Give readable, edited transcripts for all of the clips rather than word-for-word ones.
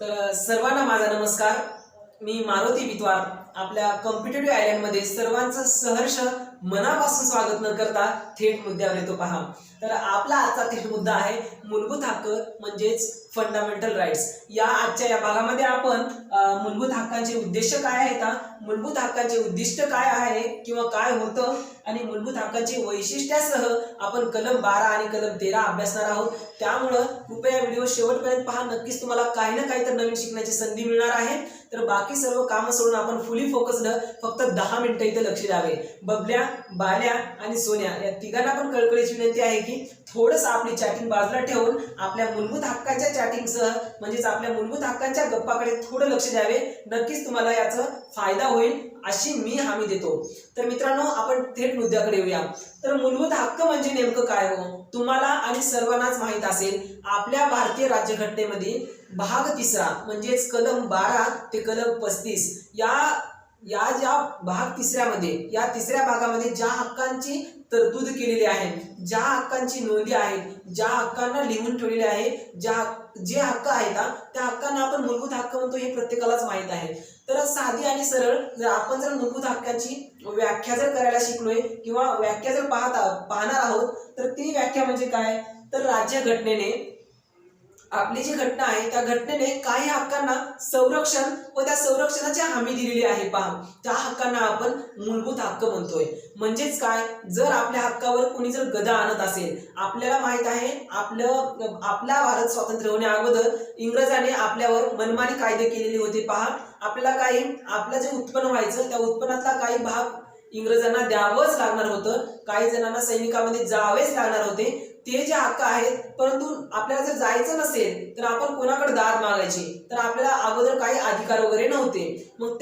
तर सर्वांना माझा नमस्कार। मी मारुती विद्वार आपल्या कॉम्पिटिटिव्ह आयलंडमध्ये सर्वांचं सहर्ष मनापासून स्वागत न करता थेट मुद्द्यावर येतो पहा। तर आपला आजचा थेट मुद्दा आहे मूलभूत हक्क म्हणजेच फंडामेंटल राईट्स। या भागामध्ये आपण मूलभूत हक्कांचे उद्देश काय आहेत, मूलभूत हक्कांचे उद्दिष्ट काय आहे किंवा काय होतं आणि मूलभूत हक्कांची वैशिष्ट्यासह आपण कलम 12 आणि कलम 13 अभ्यासणार आहोत। त्यामुळे कृपया व्हिडिओ शेवटपर्यंत पहा, नक्कीच तुम्हाला काही ना काही तर नवीन शिकण्याची संधी मिळणार आहे। तर बाकी सर्व कामं सोडून आपण फुली फोकस्ड फक्त 10 मिनिटं इथे लक्ष द्यावे। बबल्या, बाल्या आणि सोन्या या तिघांना पण कळकळीची विनंती आहे की थोडंसं आपली चॅटिंग बाजूला ठेवून आपल्या मूलभूत हक्कांच्या चॅटिंगसह म्हणजेच आपल्या मूलभूत हक्कांच्या गप्पाकडे थोडं लक्ष द्यावे। नक्कीच तुम्हाला याचा फायदा होईल अशी मी हमी देतो। तर मित्रांनो, आपण थेट मुद्द्याकडे येऊया। तर मूलभूत हक्क म्हणजे नेमकं काय हो? तुम्हाला आणि सर्वांनाच माहित असेल, आपल्या भारतीय राज्यघटनेमध्ये भाग 3 म्हणजेच कलम 12 ते कलम 35 या ज्या भाग 3 मध्ये या 3 भागामध्ये ज्या हक्कांची तरतूद केलेली आहे, ज्या हक्कांची नोंदी आहेत, ज्या हक्कांना लिहून ठेवलेले आहे, जे हक्क आहेत त्या हक्कांना आपण मूलभूत हक्क म्हणतो, हे प्रत्येकालाच माहित आहे। तर साधी आणि सरळ आपण जर मूलभूत हक्कांची व्याख्या जर करायला शिकलोय किंवा व्याख्या जर पाहणार आहोत, तर ती व्याख्या म्हणजे काय? तर राज्यघटनेने आपली जी घटना आहे त्या घटनेने काही हक्कांना संरक्षण व त्या संरक्षणाची हमी दिलेली आहे पहा, त्या हक्कांना आपण मूलभूत हक्क म्हणतोय। म्हणजेच काय, जर आपल्या हक्कावर कोणी जर गदा आणत असेल, आपल्याला माहित आहे आपला भारत स्वातंत्र्य होण्या अगोदर इंग्रजांनी आपल्यावर मनमानी कायदे केलेले होते पहा। आपल्याला आपलं जे उत्पन्न व्हायचं त्या उत्पन्नातला काही भाग इंग्रजांना द्यावंच लागणार होतं, काही जणांना सैनिकामध्ये जावेच लागणार होते, ते जे हक्क आहेत। परंतु आपल्याला जर जायचं नसेल तर आपण कोणाकडे दाद मागायचे, तर आपल्याला अगोदर काही अधिकार वगैरे नव्हते। मग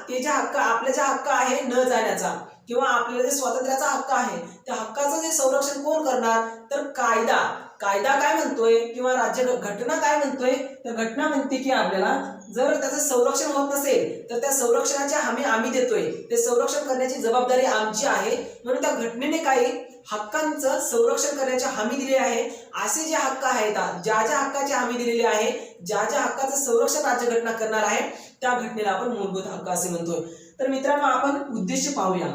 ते जे हक्क आपला जे हक्क आहे न जाण्याचा किंवा आपल्याला जे स्वातंत्र्याचा हक्क आहे त्या हक्काचं जे संरक्षण कोण करणार? तर कायदा काय म्हणतोय किंवा घटना काय म्हणतोय? तर घटना म्हणते की आपल्याला जर त्याचं संरक्षण होत नसेल तर त्या संरक्षणाची हमी आम्ही देतोय, ते संरक्षण करण्याची जबाबदारी आमची आहे। म्हणून त्या घटनेने काही हक्कांचं संरक्षण करण्याची हमी दिली आहे। असे जे हक्क आहेत, ज्या हक्काची हमी दिलेली आहे, ज्या हक्काचं संरक्षण राज्यघटना करणार आहे, त्या घटनेला आपण मूलभूत हक्क असे म्हणतोय। तर मित्रांनो, आपण उद्देश पाहूया।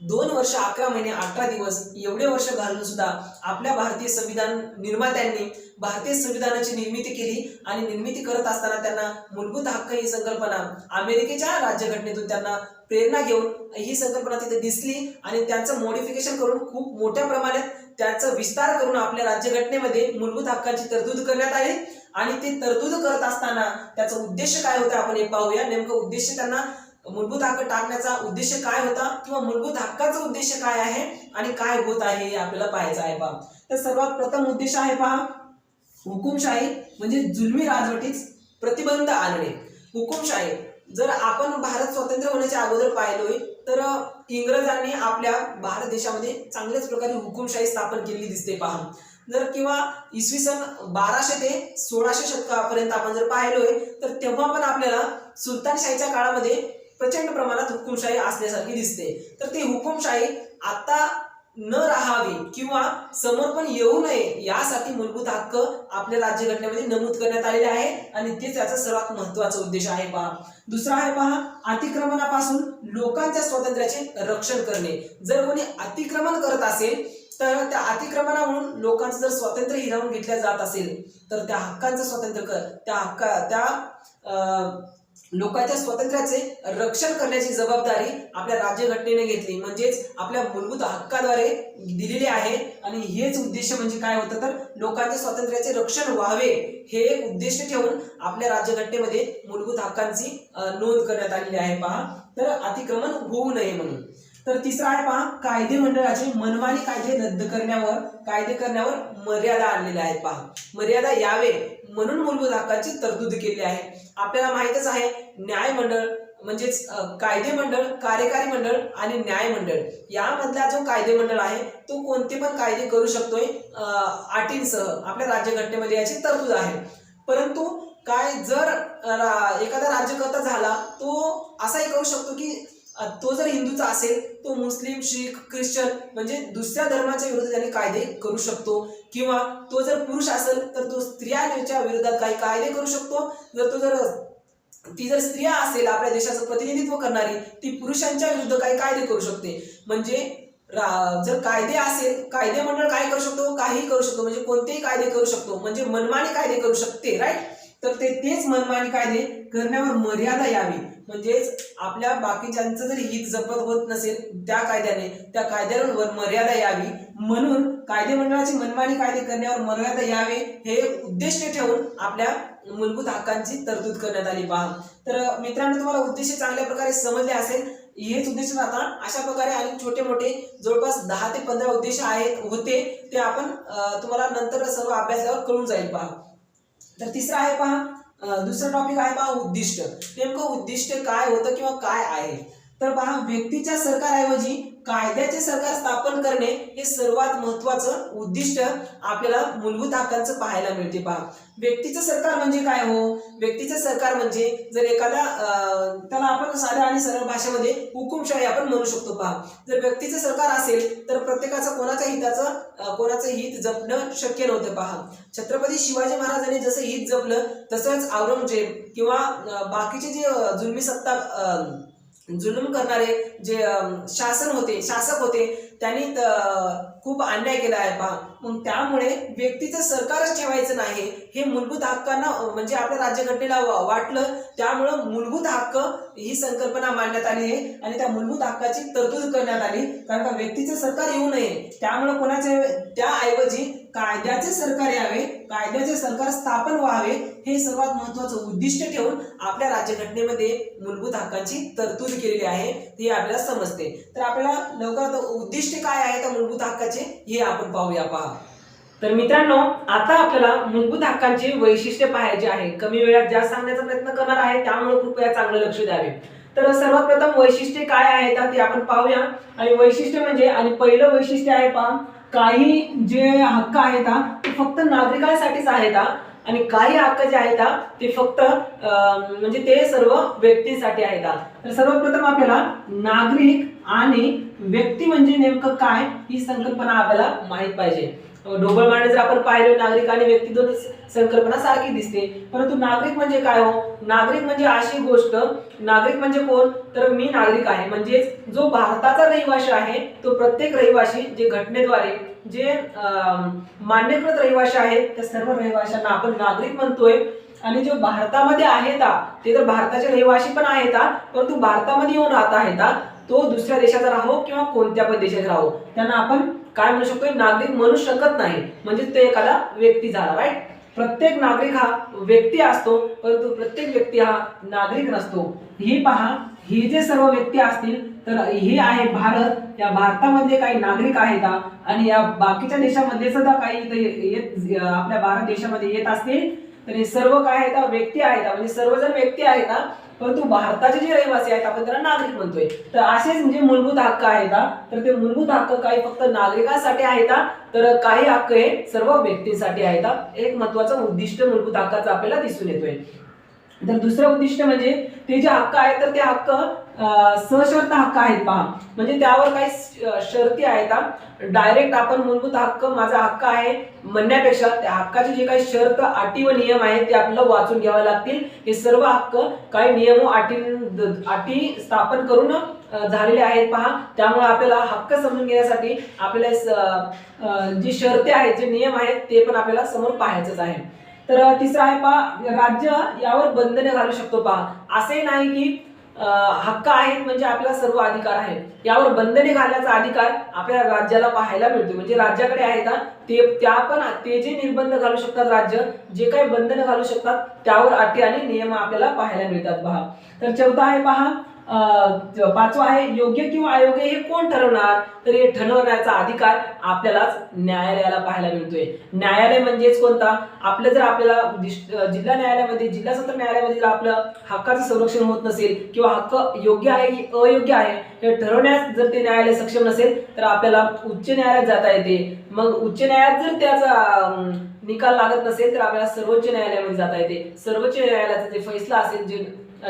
2 वर्ष 11 महिने 18 दिवस एवढे वर्ष घालून सुद्धा आपल्या भारतीय संविधान निर्मात्यांनी भारतीय संविधानाची निर्मिती केली आणि निर्मिती करत असताना त्यांना मूलभूत हक्क ही संकल्पना अमेरिकेच्या राज्यघटनेतून त्यांना प्रेरणा घेऊन ही संकल्पना तिथे दिसली आणि त्यांचं मॉडिफिकेशन करून खूप मोठ्या प्रमाणात त्याचा विस्तार करून आपल्या राज्यघटनेमध्ये मूलभूत हक्कांची तरतूद करण्यात आली। आणि ते तरतूद करत असताना त्याचा उद्देश काय होता आपण हे पाहूया। नेमकं उद्देश, त्यांना मूलभूत हक्क टाकण्याचा उद्देश काय होता किंवा मूलभूत हक्काचा उद्देश काय आहे आणि काय होत आहे हे आपल्याला पाहायचं आहे पहा। तर सर्वात प्रथम उद्देश आहे पहा, हुकुमशाही म्हणजे जुलमी राजवटीस प्रतिबंध आणणे। हुकुमशाही जर आपण भारत स्वतंत्र होण्याच्या अगोदर पाहिलोय तर इंग्रजांनी आपल्या भारत देशामध्ये चांगल्याच प्रकारे हुकुमशाही स्थापन केलेली दिसते पहा। जर किंवा इसवी सन 1200 ते 1600 शतकापर्यंत आपण जर पाहिलोय तर तेव्हा पण आपल्याला सुलतानशाहीच्या काळामध्ये प्रचंड प्रमाणात हुकुमशाही असल्यासारखी दिसते। तर ती हुकुमशाही आता न राहावी किंवा समर्पण येऊ नये यासाठी मूलभूत हक्क आपल्या राज्यघटनेमध्ये नमूद करण्यात आलेले आहे आणि तेच त्याचा सर्वात महत्त्वाचा उद्देश आहे पहा। दुसरा आहे पहा, अतिक्रमणापासून लोकांच्या स्वातंत्र्याचे रक्षण करणे। जर कोणी अतिक्रमण करत असेल तर त्या अतिक्रमणावरून लोकांचं जर स्वातंत्र्य हिरावून घेतलं जात असेल तर त्या हक्कांचं स्वातंत्र्य लोकांच्या स्वातंत्र्याचे रक्षण करण्याची जबाबदारी आपल्या राज्यघटनेने घेतली, म्हणजेच आपल्या मूलभूत हक्काद्वारे दिलेले आहे। आणि हेच उद्देश म्हणजे काय होतं, तर लोकांच्या स्वातंत्र्याचे रक्षण व्हावे हे एक उद्देश ठेवून आपल्या राज्यघटनेमध्ये मूलभूत हक्कांची नोंद करण्यात आलेली आहे पहा। तर अतिक्रमण होऊ नये म्हणून। तर तिसरा आहे पहा, कायदे मंडळाचे मनमानी कायदे रद्द करण्यावर मर्यादा आणलेल्या आहेत पहा। मर्यादा यावे म्हणून मूलभूत हक्कांची तरतूद केली आहे। आपल्याला माहितच आहे, न्यायमंडळ म्हणजेच कायदे मंडळ, कार्यकारी मंडळ आणि न्यायमंडळ यामधला जो कायदे मंडळ आहे तो कोणते पण कायदे करू शकतोय अटींसह। आपल्या राज्यघटनेमध्ये याची तरतूद आहे। परंतु काय, जर एखादा राज्यकर्ता झाला तो असाही करू शकतो की तो जर हिंदूचा असेल तो मुस्लिम, शीख, ख्रिश्चन म्हणजे दुसऱ्या धर्माच्या विरोधात त्याने कायदे करू शकतो. किंवा तो जर पुरुष असेल तर तो स्त्रियांच्या विरोधात काही कायदे करू शकतो. ती जर स्त्रिया असेल आपल्या देशाचं प्रतिनिधित्व करणारी, ती पुरुषांच्या विरुद्ध काही कायदे करू शकते. म्हणजे जर कायदे असेल, कायदे मंडळ काय करू शकतो, काही करू शकतो, म्हणजे कोणतेही कायदे करू शकतो, म्हणजे मनमानी कायदे करू शकते. राईट. तर तेच मनमानी कायदे करण्यावर मर्यादा यावी. म्हणजेच आपल्या बाकीच्यांचं जर हित जपत होत नसेल त्या कायद्यावर मर्यादा यावी, म्हणून कायदे मंडळाची मनमानी कायदे करण्यावर मर्यादा यावे हे उद्देश ठेवून आपल्या मूलभूत हक्कांची तरतूद करण्यात आली. पहा, तर मित्रांनो तुम्हाला उद्देश चांगल्या प्रकारे समजले असेल. हेच उद्देश आता अशा प्रकारे आणि छोटे मोठे जवळपास 10 ते 15 उद्देश होते ते आपण तुम्हाला नंतर सर्व अभ्यासावर कळून जाईल. पहा, तर तिसरा आहे पहा, दुसरा टॉपिक आहे पहा उद्दिष्ट. नेमकं उद्दिष्ट काय होतं किंवा काय आहे. तर पहा, व्यक्तीच्या सरकारऐवजी कायद्याचे सरकार स्थापन करणे हे सर्वात महत्वाचं उद्दिष्ट आपल्याला मूलभूत हक्कांचं पाहायला मिळते. पहा, व्यक्तीचं सरकार म्हणजे काय हो. व्यक्तीचं सरकार म्हणजे जर एखादा त्याला आपण साध्या आणि सरळ भाषेमध्ये हुकुमशाही आपण म्हणू शकतो. पहा, जर व्यक्तीचं सरकार असेल तर प्रत्येकाचं कोणाचं हित जपणं शक्य नव्हतं. पहा, छत्रपती शिवाजी महाराजांनी जसं हित जपलं तसंच औरंगजेब किंवा बाकीचे जे जुलूम करणारे जे शासक होते त्यांनी खूप अन्याय केला आहे. पहा, मग त्यामुळे व्यक्तीचं सरकारच ठेवायचं नाही हे मूलभूत हक्कांना म्हणजे आपल्या राज्यघटनेला वाटलं. त्यामुळं मूलभूत हक्क ही संकल्पना मांडण्यात आली आहे आणि त्या मूलभूत हक्काची तरतूद करण्यात आली. कारण का व्यक्तीचं सरकार येऊ नये, त्यामुळे त्याऐवजी कायद्याचे सरकार यावे, कायद्याचे सरकार स्थापन व्हावे हे सर्वात महत्वाचं उद्दिष्ट ठेवून आपल्या राज्यघटनेमध्ये मूलभूत हक्कांची तरतूद केलेली आहे हे आपल्याला समजते. तर आपल्याला लवकर उद्दिष्ट काय आहे त्या मूलभूत हक्काचे हे आपण पाहूया. पहा, तर मित्रांनो आता आपल्याला मूलभूत हक्कांची वैशिष्ट्ये पाहायची आहे. कमी वेळात जास्त सांगण्याचा प्रयत्न करणार आहे, त्यामुळे कृपया चांगलं लक्ष द्यावे. तर सर्वात प्रथम वैशिष्ट्ये काय आहेत ते आपण पाहूया. आणि वैशिष्ट्य म्हणजे आणि पहिलं वैशिष्ट्य आहे पहा, काही जे हक्क आहेत ते फक्त नागरिकांसाठीच आहेत आणि काही हक्क जे आहेत ते फक्त म्हणजे ते सर्व व्यक्तींसाठी आहेत. तर सर्वप्रथम आपल्याला नागरिक आणि व्यक्ती म्हणजे नेमकं काय ही संकल्पना आपल्याला माहित पाहिजे. ढोबळमाने जर आपण पाहिलं नागरिक आणि व्यक्ती दोन संकल्पना सारखी दिसते, परंतु नागरिक म्हणजे काय हो. नागरिक म्हणजे अशी गोष्ट, नागरिक म्हणजे कोण तर मी नागरिक आहे म्हणजे जो भारताचा रहिवासी आहे तो प्रत्येक रहिवासी जे घटनेद्वारे जे मान्यकृत रहिवासी आहेत त्या सर्व रहिवाशांना आपण नागरिक म्हणतोय. आणि जो भारतामध्ये आहेत ते तर भारताचे रहिवासी पण आहेत, परंतु भारतामध्ये येऊन राहत आहेत तो दुसऱ्या देशाचा राहो किंवा कोणत्या पण देशाचा राहो त्यांना आपण काय म्हणू शकतो, नागरिक म्हणू शकत नाही. म्हणजे ते एखादा व्यक्ती झाला. राईट. प्रत्येक नागरिक हा व्यक्ती असतो, परंतु प्रत्येक व्यक्ती हा नागरिक नसतो. ही पहा, हे जे सर्व व्यक्ती असतील तर हे आहे भारत. या भारतामध्ये काही नागरिक आहेत आणि या बाकीच्या देशामध्ये सुद्धा काही आपल्या भारत देशामध्ये येत असतील तर हे सर्व काय आहेत व्यक्ती आहेत. म्हणजे सर्वजण व्यक्ती आहेत, परंतु भारताचे जे रहिवासी आहेत आपण त्यांना नागरिक म्हणतोय. तर असेच म्हणजे मूलभूत हक्क आहेत. तर ते मूलभूत हक्क काही फक्त नागरिकांसाठी आहेत तर काही हक्क हे सर्व व्यक्तींसाठी आहेत. एक महत्वाचं उद्दिष्ट मूलभूत हक्काचं आपल्याला दिसून येतोय. तर दुसरं उद्दिष्ट म्हणजे ते जे हक्क आहेत तर ते हक्क सशर्त हक्क आहेत. पहा, म्हणजे त्यावर काही शर्ती आहेत. डायरेक्ट आपण मूलभूत हक्क माझा हक्क आहे म्हणण्यापेक्षा त्या हक्काचे जे काही शर्त, अटी व नियम आहेत ते आपल्याला वाचून घ्यावे लागतील. हे सर्व हक्क काही नियम व अटी स्थापन करून झालेले आहेत. पहा, त्यामुळे आपल्याला हक्क समजून घेण्यासाठी आपल्याला जी शर्ती आहेत, जे नियम आहेत ते पण आपल्याला समोर पाहायचंच आहे. तर तिसरं आहे पहा, राज्य यावर बंधने घालू शकतो. पहा, असे नाही की हक्क आहेत म्हणजे आपल्याला सर्व अधिकार आहेत. यावर बंधने घालण्याचा अधिकार आपल्या राज्याला पाहायला मिळतो. म्हणजे राज्याकडे आहेत ते जे निर्बंध घालू शकतात, राज्य जे काही बंधने घालू शकतात त्यावर अटी आणि नियम आपल्याला पाहायला मिळतात. पहा, तर चौथा आहे पहा, पाचवा आहे योग्य किंवा अयोग्य हे कोण ठरवणार तर हे ठरवण्याचा अधिकार आपल्यालाच न्यायालयाला पाहायला मिळतोय. न्यायालय म्हणजेच कोणता, आपलं जर आपल्याला जिल्हा न्यायालयामध्ये, जिल्हा सत्र न्यायालयामध्ये जर आपलं हक्काचं संरक्षण होत नसेल किंवा हक्क योग्य आहे की अयोग्य आहे हे ठरवण्यास जर ते न्यायालय सक्षम नसेल तर आपल्याला उच्च न्यायालयात जाता येते. मग उच्च न्यायालयात जर त्याचा निकाल लागत नसेल तर आपल्याला सर्वोच्च न्यायालयामध्ये जाता येते. सर्वोच्च न्यायालयाचा जे फैसला असेल, जे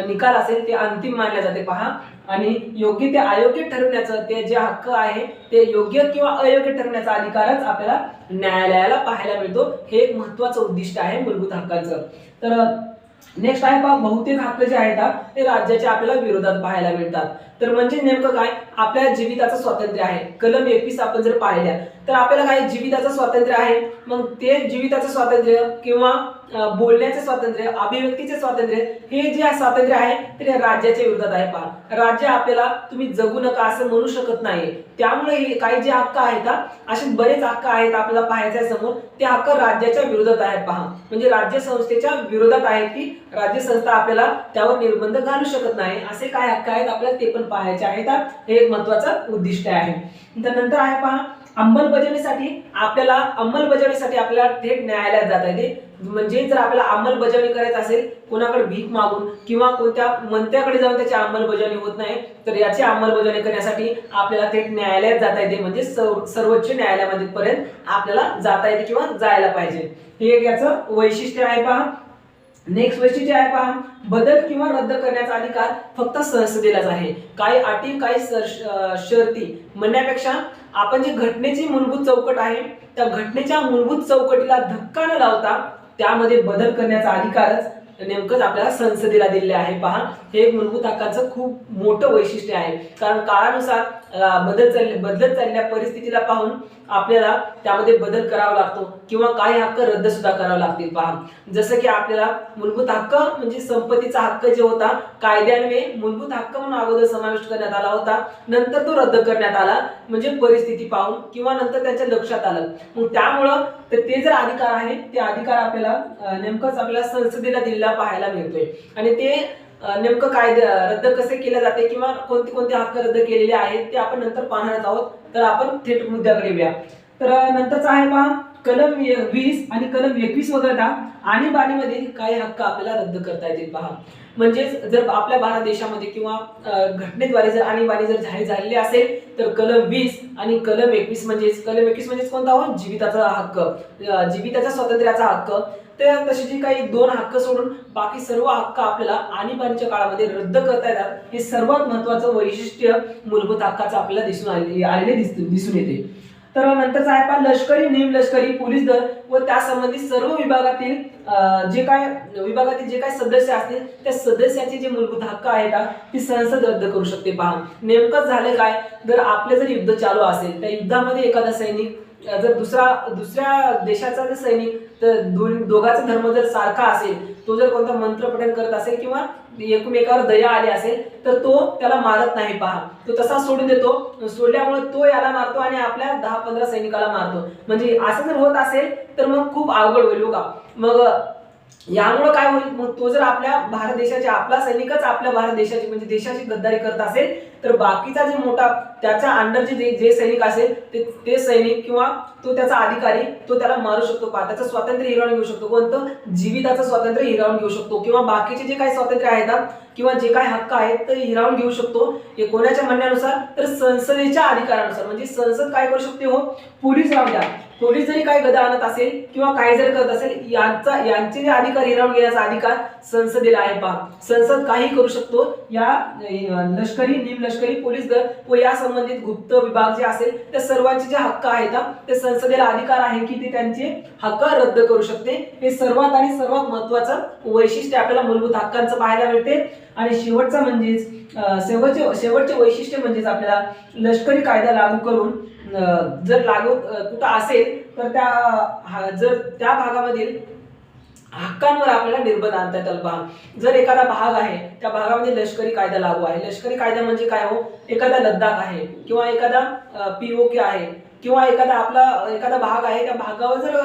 निकाल असेल ते अंतिम मानले जाते पहा. आणि योग्य ते अयोग्य ठरवण्याचं ते जे हक्क आहे ते योग्य किंवा अयोग्य ठरवण्याचा अधिकारच आपल्याला न्यायालयाला पाहायला मिळतो. हे एक महत्त्वाचं उद्दिष्ट आहे मूलभूत हक्कांचं. तर नेक्स्ट आहे पहा, बहुतेक हक्क जे आहेत ते राज्याच्या आपल्याला विरोधात पाहायला मिळतात. तर म्हणजे नेमकं काय, आपल्या जीविताचं स्वातंत्र्य आहे. कलम 21 आपण जर पाहिल्या तर आपल्याला काय जीविताचं स्वातंत्र्य आहे. मग ते जीविताचं स्वातंत्र्य किंवा बोलण्याचे स्वातंत्र्य, अभिव्यक्तीचे स्वातंत्र्य, हे जे स्वातंत्र्य आहे ते राज्याच्या विरोधात आहे पहा. राज्य आपल्याला तुम्ही जगू नका असं म्हणू शकत नाही. त्यामुळे हे काही जे हक्क आहेत असे बरेच हक्क आहेत आपल्याला पाहायचे समोर, ते हक्क राज्याच्या विरोधात आहेत पहा. म्हणजे राज्य संस्थेच्या विरोधात आहेत की राज्य संस्था आपल्याला त्यावर निर्बंध घालू शकत नाही. असे काय हक्क आहेत आपल्याला ते पण पाहायचे आहेत. हे एक महत्त्वाचं उद्दिष्ट आहे. त्यानंतर आहे पहा, अंमलबजावणीसाठी आपल्याला थेट न्यायालयात जाता येते. म्हणजे जर आपल्याला अंमलबजावणी करायची असेल कोणाकडे भीक मागून किंवा कोणत्या मंत्र्याकडे जाऊन त्याची अंमलबजावणी होत नाही, तर याची अंमलबजावणी करण्यासाठी आपल्याला थेट न्यायालयात जाता येते. म्हणजे सर्वोच्च न्यायालयामध्ये पर्यंत आपल्याला जाता येते किंवा जायला पाहिजे. हे एक याचं वैशिष्ट्य आहे पहा. नेक्स्ट वैशिष्ट्य आहे पहा, बदल किंवा रद्द करण्याचा अधिकार फक्त संसदेलाच आहे. काही अटी काही शर्ती म्हणण्यापेक्षा आपण जी घटनेची मूलभूत चौकट आहे त्या घटनेच्या मूलभूत चौकटीला धक्का न लावता त्यामध्ये बदल करण्याचा अधिकारच नेमकंच आपल्याला संसदेला दिलेले आहे पहा. हे एक मूलभूत हक्काचं खूप मोठं वैशिष्ट्य आहे. कारण काळानुसार बदलत चाललेल्या परिस्थितीला पाहून आपल्याला त्यामध्ये बदल करावा लागतो किंवा काही हक्क रद्द सुद्धा करावे लागतील पहा. जसं की आपल्याला मूलभूत हक्क म्हणजे संपत्तीचा हक्क जे होता कायद्यान्वये मूलभूत हक्क म्हणून अगोदर समाविष्ट करण्यात आला होता, नंतर तो रद्द करण्यात आला म्हणजे परिस्थिती पाहून किंवा नंतर त्याच्या लक्षात आलं. मग त्यामुळं ते जर अधिकार आहे ते अधिकार आपल्याला नेमकंच आपल्याला संसदेला दिलेला पाहायला मिळतोय. आणि ते नेमकं कायदे रद्द कसे केले जाते किंवा कोणते कोणते हक्क रद्द केलेले आहेत ते आपण नंतर पाहणार आहोत. तर आपण थेट मुद्द्याकडे येऊया. तर नंतरचा आहे पहा, कलम 20 आणि कलम 21 वगळता आणीबाणीमध्ये काही हक्क आपल्याला रद्द करता येतील पहा. म्हणजे जर आपल्या भारत देशामध्ये किंवा घटनेद्वारे जर आणीबाणी जर जाहीर झालेली असेल तर कलम 20 आणि कलम 21 म्हणजेच कोणता हो, जीविताचा हक्क, जीविताच्या स्वातंत्र्याचा हक्क. तर तशी जी काही दोन हक्क सोडून बाकी सर्व हक्क आपल्याला आणीबाणीच्या काळामध्ये रद्द करता येतात. हे सर्वात महत्त्वाचं वैशिष्ट्य मूलभूत हक्काचं आपल्याला दिसून येते. तर नंतरचा आहे पहा, लष्करी, निमलष्करी, पोलीस दल व त्या संबंधित सर्व विभागातील जे काय सदस्य असतील त्या सदस्याचे जे मूलभूत हक्क आहेत ती संसद रद्द करू शकते पहा. नेमकंच झालं काय, जर आपले जर युद्ध चालू असेल त्या युद्धामध्ये एखादा सैनिक जर दुसऱ्या देशाचा जर सैनिक तर दोघांचा धर्म जर सारखा असेल, तो जर कोणता मंत्र पठण करत असेल किंवा एकमेकावर दया आली असेल तर तो त्याला मारत नाही पहा. तो तसा सोडून देतो. सोडल्यामुळे तो याला मारतो आणि आपल्या 10-15 सैनिकाला मारतो. म्हणजे असं जर होत असेल तर मग खूप अवघड होईल का. मग यामुळे काय होईल, मग तो जर आपल्या भारत देशाचे आपला सैनिकच आपल्या भारत देशाची म्हणजे देशाची गद्दारी करत असेल तर बाकीचा जे मोठा त्याच्या अंडर जे सैनिक असेल ते सैनिक किंवा तो त्याचा अधिकारी तो त्याला मारू शकतो पहा. त्याचं स्वातंत्र्य हिरावून घेऊ शकतो. कोणतं, जीविताचं स्वातंत्र्य हिरावून घेऊ शकतो किंवा बाकीचे जे काही स्वातंत्र्य आहेत किंवा जे काही हक्क आहेत ते हिरावून घेऊ शकतो. हे कोणाच्या म्हणण्यानुसार, तर संसदेच्या अधिकारानुसार. म्हणजे संसद काय करू शकते हो, पोलीस राहू द्या, पोलीस जरी काही गदा आणत असेल किंवा काही जरी करत असेल यांचे जे अधिकार हिरावून घेण्याचा अधिकार संसदेला आहे पहा. संसद काही करू शकतो. या लष्करी, निमलष्करी, पोलीस दल व या संबंधित गुप्त विभाग जे असेल त्या सर्वांचे जे हक्क आहेत ते संसदेला अधिकार आहे की ते त्यांचे हक्क रद्द करू शकते. हे सर्वात महत्त्वाचं वैशिष्ट्य आपल्याला मूलभूत हक्कांचं पाहायला मिळते. आणि शेवटचं म्हणजेच शेवटचे वैशिष्ट्य म्हणजेच आपल्याला लष्करी कायदा लागू करून जर लागू कुठं असेल तर त्या भागामधील हक्कांवर आपल्याला निर्बंध आणता येतात पहा. जर एखादा भाग आहे त्या भागामध्ये लष्करी कायदा लागू आहे. लष्करी कायदा म्हणजे काय हो, एखादा लद्दाख आहे किंवा एखादा POK आहे किंवा एखादा भाग आहे त्या भागावर जर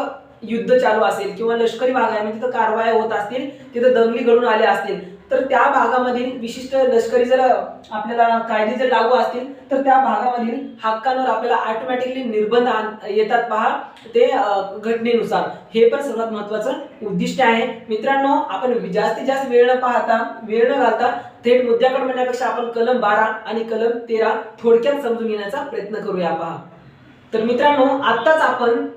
युद्ध चालू असेल किंवा लष्करी भाग आहे म्हणजे तिथं कारवाया होत असतील, तिथं दंगली घडून आल्या असतील तर त्या भागामधील विशिष्ट लष्करी जर आपल्याला कायदे जर लागू असतील तर त्या भागामधील हक्कांवर आपल्याला ऑटोमॅटिकली निर्बंध येतात पहा ते घटनेनुसार. हे पण सर्वात महत्त्वाचं उद्दिष्ट आहे. मित्रांनो, आपण जास्तीत जास्त वेळ न घालता थेट मुद्द्याकडे म्हणण्यापेक्षा आपण कलम 12 आणि कलम 13 थोडक्यात समजून घेण्याचा प्रयत्न करूया पहा. तर मित्रांनो, आत्ताच आपण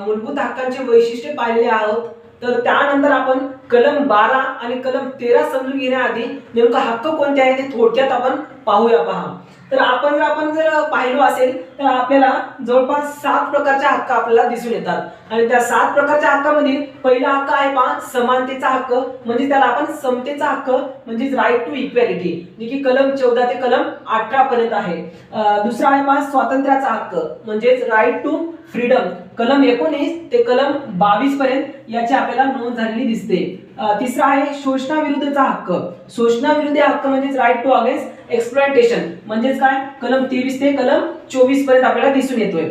मूलभूत हक्कांचे वैशिष्ट्य पाहिलेले आहोत. तर त्यानंतर आपण कलम 12 आणि कलम 13 समजून घेण्याआधी नेमका हक्क कोणते आहे ते थोडक्यात आपण पाहूया. पहा, तर आपण जर पाहिलो असेल तर आपल्याला जवळपास 7 प्रकारचे हक्क आपल्याला दिसून येतात आणि त्या 7 प्रकारच्या हक्कामधील पहिला हक्क आहे पहा समानतेचा हक्क, म्हणजे त्याला आपण समतेचा हक्क म्हणजे राईट टू इक्वॅलिटी, जे की कलम 14 ते कलम 18 पर्यंत आहे. दुसरा आहे पहा स्वातंत्र्याचा हक्क म्हणजेच राईट टू फ्रीडम, कलम 19 ते कलम 22 पर्यंत याची आपल्याला नोंद झालेली दिसते. तिसरा आहे शोषणाविरुद्धचा हक्क, शोषणाविरुद्ध हक्क म्हणजेच राईट टू अगेन्स्ट एक्सप्लॉयटेशन म्हणजेच काय कलम 23 ते कलम 24 पर्यंत आपल्याला दिसून येतोय.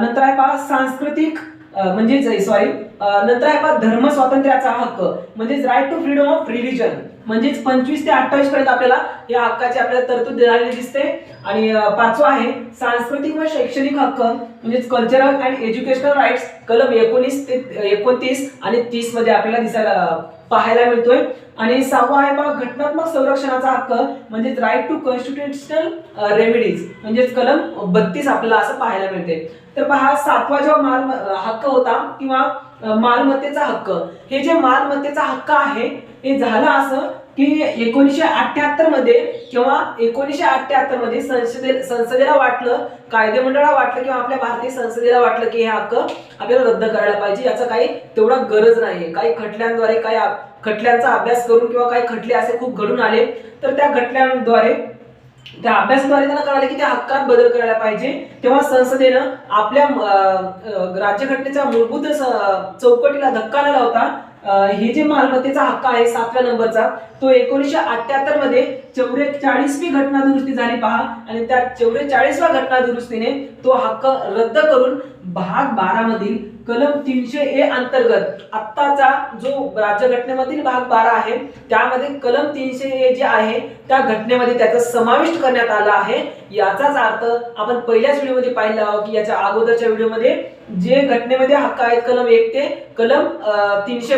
नंतर आहे पहा सांस्कृतिक नंतर आहे पहा धर्म स्वातंत्र्याचा हक्क म्हणजेच right to freedom of religion, म्हणजेच 25 ते 28 पर्यंत आपल्याला या हक्काची आपल्याला तरतूद झालेली दिसते. आणि पाचवा आहे सांस्कृतिक व शैक्षणिक हक्क म्हणजेच कल्चरल अँड एज्युकेशनल राईट्स, कलम 19 ते 29 आणि 30 मध्ये आपल्याला पाहायला मिळतोय. आणि सहावा आहे पहा घटनात्मक संरक्षणाचा हक्क म्हणजेच राईट टू कॉन्स्टिट्युशनल रेमेडीज म्हणजेच कलम 32 आपल्याला असं पाहायला मिळते. तर पहा सातवा जो हक्क होता किंवा मालमत्तेचा हक्क, हे जे मालमत्तेचा हक्क आहे हे झालं असं की 1978 मध्ये किंवा 1978 मध्ये संसदेला वाटलं, कायदेमंडळाला वाटलं किंवा आपल्या भारतीय संसदेला वाटलं की हे हक्क आपल्याला रद्द करायला पाहिजे, याचा काही तेवढा गरज नाहीये. काही खटल्यांद्वारे काही खटल्यांचा अभ्यास करून किंवा काही खटले असे खूप घडून आले तर त्या खटल्यांद्वारे त्या अभ्यासाद्वारे त्यांना कळाले की त्या हक्कात बदल करायला पाहिजे. तेव्हा संसदेनं आपल्या राज्यघटनेच्या मूलभूत चौकटीला धक्का न लावता हे जे मालमत्तेचा हक्क आहे 7व्या नंबरचा तो 1978 मध्ये 44वी घटना दुरुस्ती झाली पहा, आणि त्या 44व्या घटना दुरुस्तीने तो हक्क रद्द करून भाग 12 मधील कलम 300A अंतर्गत आत्ताचा जो राज्यघटनेमधील भाग 12 आहे त्यामध्ये कलम 300A जे आहे त्या घटनेमध्ये त्याचा समाविष्ट करण्यात आला आहे. याचाच अर्थ आपण पहिल्याच व्हिडिओमध्ये पाहिला की याच्या अगोदरच्या व्हिडिओमध्ये जे घटनेमध्ये हक्क आहेत कलम 1 ते कलम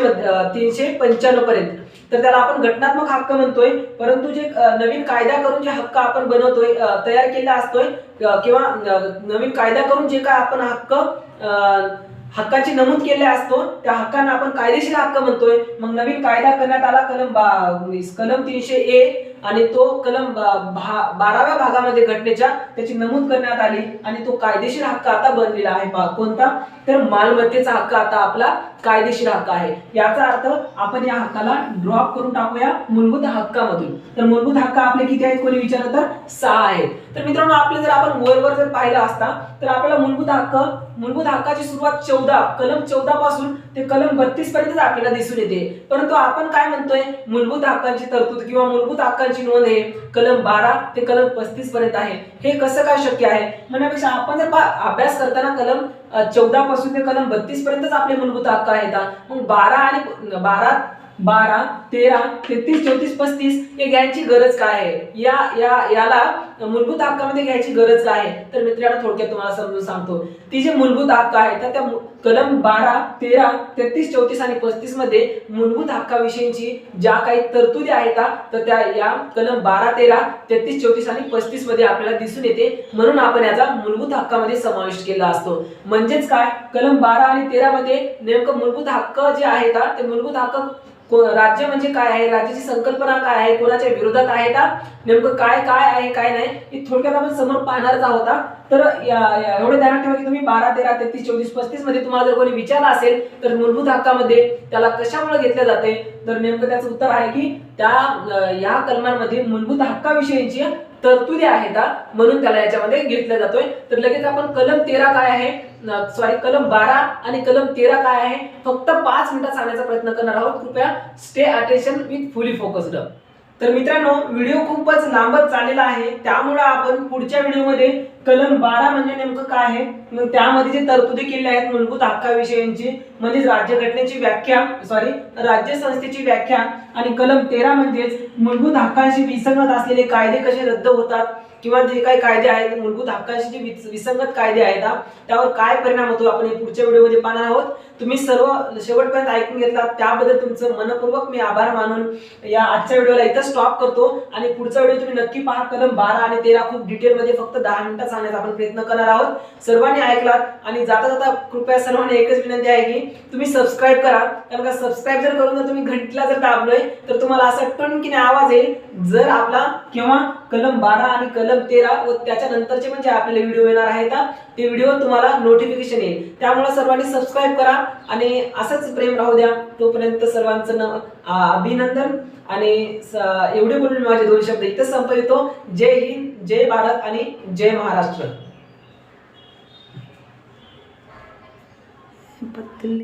395 पर्यंत, तर त्याला आपण घटनात्मक हक्क म्हणतोय. परंतु जे नवीन कायदा करून जे हक्क आपण बनवतोय तयार केला असतोय किंवा नवीन कायदा करून जे काय आपण हक्काची नमूद केले असतो त्या हक्कांना आपण कायदेशीर हक्क म्हणतोय. मग नवीन कायदा करण्यात आला कलम 300A आणि तो कलम 12व्या भागामध्ये घटनेच्या त्याची नमूद करण्यात आली आणि तो कायदेशीर हक्क आता बनलेला आहे. कोणता? तर मालमत्तेचा हक्क आता आपला कायदेशीर हक्क आहे. याचा अर्थ आपण या हक्काला ड्रॉप करून टाकूया मूलभूत हक्कामधून. तर मूलभूत हक्क आपले किती आहेत कोणी विचारलं तर 6 आहेत. तर मित्रांनो आपले जर आपण वर जर पाहिलं असता तर आपल्याला मूलभूत हक्काची सुरुवात कलम 14 पासून ते कलम 32 पर्यंत आपल्याला दिसून येते. परंतु आपण काय म्हणतोय मूलभूत हक्कांची तरतूद किंवा मूलभूत हक्कांची नोंद हे कलम 12 ते कलम 35 पर्यंत आहे. हे कसं काय शक्य आहे म्हणण्यापेक्षा आपण जर अभ्यास करताना कलम 14 पासून ते कलम 32 पर्यंतच आपले मूलभूत हक्क आहेत. मग 12, 13, 33, 34, 35 हे घ्यायची गरज काय आहे? याला मूलभूत हक्कामध्ये घ्यायची गरज काय आहे? तर मित्रांनो थोडक्यात तुम्हाला समजून सांगतो. ती जे मूलभूत हक्क आहेत तर त्या कलम 12, 13, 33, 34 आणि 35 मध्ये मूलभूत हक्काविषयीची ज्या काही तरतुदी आहेत तर त्या या कलम 12, 13, 33, 34 आणि 35 मध्ये आपल्याला दिसून येते. म्हणून आपण याचा मूलभूत हक्कामध्ये समाविष्ट केला असतो. म्हणजेच काय कलम 12 आणि 13 मध्ये नेमकं मूलभूत हक्क जे आहेत ते मूलभूत हक्क राज्य म्हणजे काय आहे, राज्याची संकल्पना काय आहे, कोणाच्या विरोधात आहे का, नेमकं काय आहे काय नाही हे थोडक्यात आपण समोर पाहणारच आहोत. तर एवढे ध्यानात ठेवा की तुम्ही 12, 13, 33, 34, 35 मध्ये तुम्हाला जर कोणी विचारला असेल तर मूलभूत हक्कामध्ये त्याला कशामुळे घेतले जाते तर नेमकं त्याचं उत्तर आहे की या कलमांमध्ये मूलभूत हक्काविषयीची तरतुदी आहेत म्हणून त्याला याच्यामध्ये घेतला जातोय. तर लगेच आपण कलम 13 काय आहे कलम 12 आणि कलम 13 काय आहे फक्त 5 मिनिटात सांगण्याचा प्रयत्न करणार आहोत. कृपया स्टे अटेन्शन विथ फुली फोकस्ड. तर मित्रांनो व्हिडिओ खूपच लांबत चाललेला आहे त्यामुळे आपण पुढच्या व्हिडिओमध्ये कलम 12 म्हणजे नेमकं काय आहे मग त्यामध्ये जे तरतुदी केल्या आहेत मूलभूत हक्काविषयींची म्हणजे राज्यघटनेची व्याख्या राज्य संस्थेची व्याख्या आणि कलम 13 म्हणजेच मूलभूत हक्कांशी विसंगत असलेले कायदे कसे रद्द होतात किंवा जे काही कायदे आहेत मूलभूत हक्कांशी जे विसंगत कायदे आहेत त्यावर काय परिणाम होतो आपण पुढच्या व्हिडिओमध्ये पाहणार आहोत. तुम्ही सर्व शेवटपर्यंत ऐकून घेतला त्याबद्दल तुमचं मनपूर्वक मी आभार मानून या आजच्या व्हिडिओला इथं स्टॉप करतो आणि पुढचा व्हिडिओ तुम्ही नक्की पहा. कलम 12 आणि 13 खूप डिटेलमध्ये फक्त 10 मिनिटात सांगण्याचा आपण प्रयत्न करणार आहोत. सर्वांनी ऐकलात आणि जाता जाता कृपया सर्वांनी एकच विनंती आहे की तुम्ही सबस्क्राईब करा, कारण का सबस्क्राईब जर करून जर तुम्ही घंटीला जर दाबलोय तर तुम्हाला असा टणकीने आवाज येईल जर आपला किंवा कलम 12 आणि कलम 13 व त्याच्या नंतरचे म्हणजे आपले व्हिडिओ येणार आहेत ते व्हिडिओ तुम्हाला नोटिफिकेशन येईल. त्यामुळे सर्वांनी सबस्क्राईब करा आणि असंच प्रेम राहू द्या. तोपर्यंत सर्वांचं अभिनंदन आणि एवढे बोलून माझे 2 शब्द इथं संपवितो. जय हिंद, जय भारत आणि जय महाराष्ट्र.